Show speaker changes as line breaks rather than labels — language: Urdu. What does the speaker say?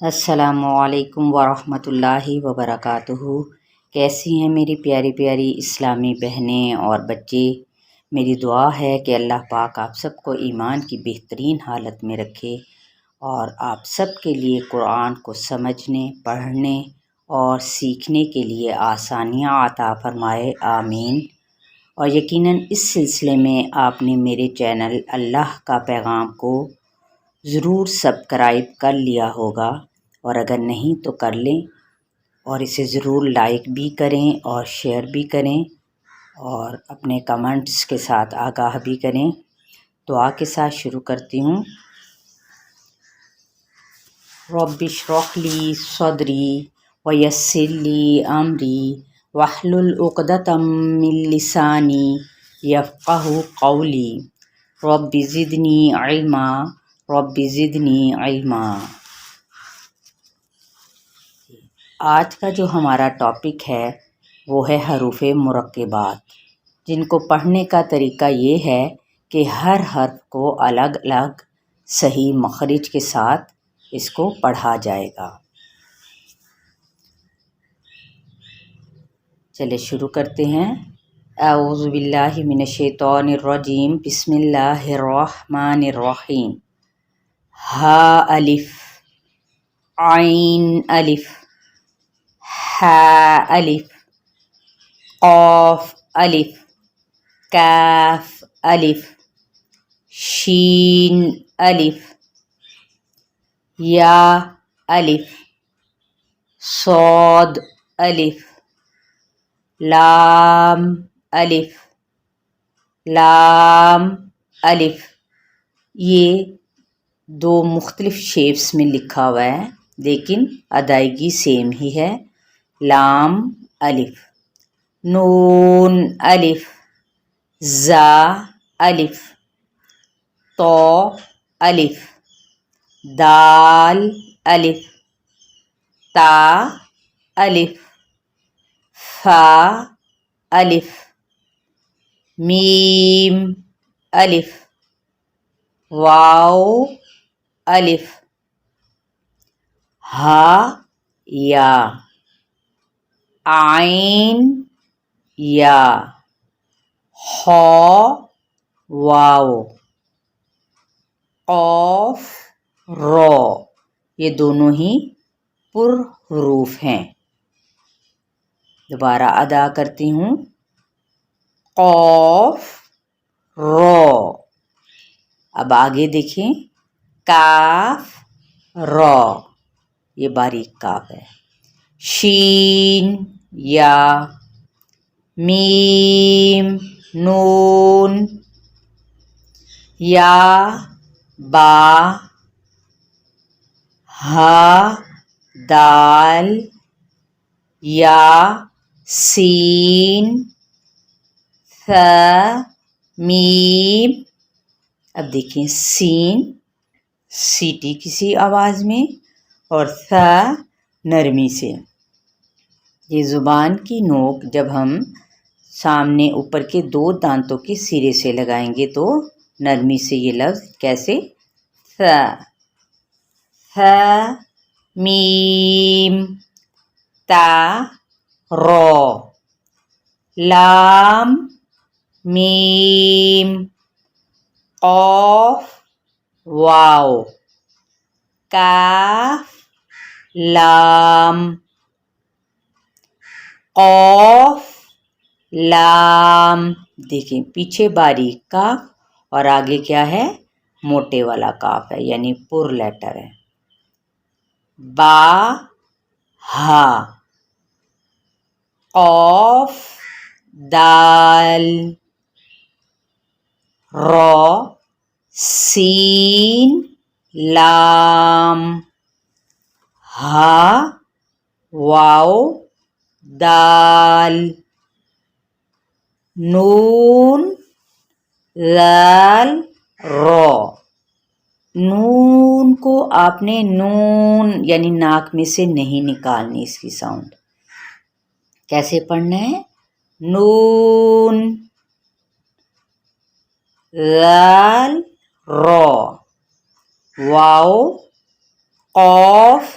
السلام علیکم ورحمۃ اللہ وبرکاتہ۔ کیسی ہیں میری پیاری پیاری اسلامی بہنیں اور بچے؟ میری دعا ہے کہ اللہ پاک آپ سب کو ایمان کی بہترین حالت میں رکھے اور آپ سب کے لیے قرآن کو سمجھنے، پڑھنے اور سیکھنے کے لیے آسانیاں عطا فرمائے، آمین۔ اور یقیناً اس سلسلے میں آپ نے میرے چینل اللہ کا پیغام کو ضرور سبسکرائب کر لیا ہوگا، اور اگر نہیں تو کر لیں اور اسے ضرور لائک بھی کریں اور شیئر بھی کریں اور اپنے کمنٹس کے ساتھ آگاہ بھی کریں۔ دعا کے ساتھ شروع کرتی ہوں۔ رب اشرح لی صدری ویسر لی امری واحلل عقدۃ من لسانی یفقہوا قولی رب زدنی علما رب زدنی علما۔ آج کا جو ہمارا ٹاپک ہے وہ ہے حروف مرکبات، جن کو پڑھنے کا طریقہ یہ ہے کہ ہر حرف کو الگ الگ صحیح مخرج کے ساتھ اس کو پڑھا جائے گا۔ چلے شروع کرتے ہیں۔ اعوذ باللہ من الشیطان الرجیم، بسم اللہ الرحمن الرحیم۔ ہا الف، عین الف، حاء الف، قاف الف، کاف الف، شین الف، یا الف، صاد الف، لام الف، لام الف۔ یہ دو مختلف شیپس میں لکھا ہوا ہے لیکن ادائیگی سیم ہی ہے۔ لام الف، نون الف، زا الف، تو الف، دال الف، تا الف، فا الف، میم الف، واو الف، ہا یا، عین یا، خا واو، قاف را۔ یہ دونوں ہی پر حروف ہیں۔ دوبارہ ادا کرتی ہوں۔ قاف را، اب آگے دیکھیں، کاف را، یہ باریک کاف ہے، شین یا، میم نون، یا با، ہا دال، یا سین، ث میم۔ اب دیکھیں، سین سیٹی کسی آواز میں اور ث نرمی سے۔ یہ زبان کی نوک جب ہم سامنے اوپر کے دو دانتوں کے سرے سے لگائیں گے تو نرمی سے یہ لفظ کیسے، ث، ث میم، تا را، لام میم، قاف واو، کاف لام، قاف لام۔ دیکھیں پیچھے باریک کاف اور آگے کیا ہے، موٹے والا کاف ہے، یعنی پر لیٹر ہے۔ با ہا، قاف دال، را سین لام، ہا واو دال، نون لال را۔ نون کو آپ نے نون یعنی ناک میں سے نہیں نکالنی، اس کی ساؤنڈ کیسے پڑھنا ہے، نون لال را، واو قاف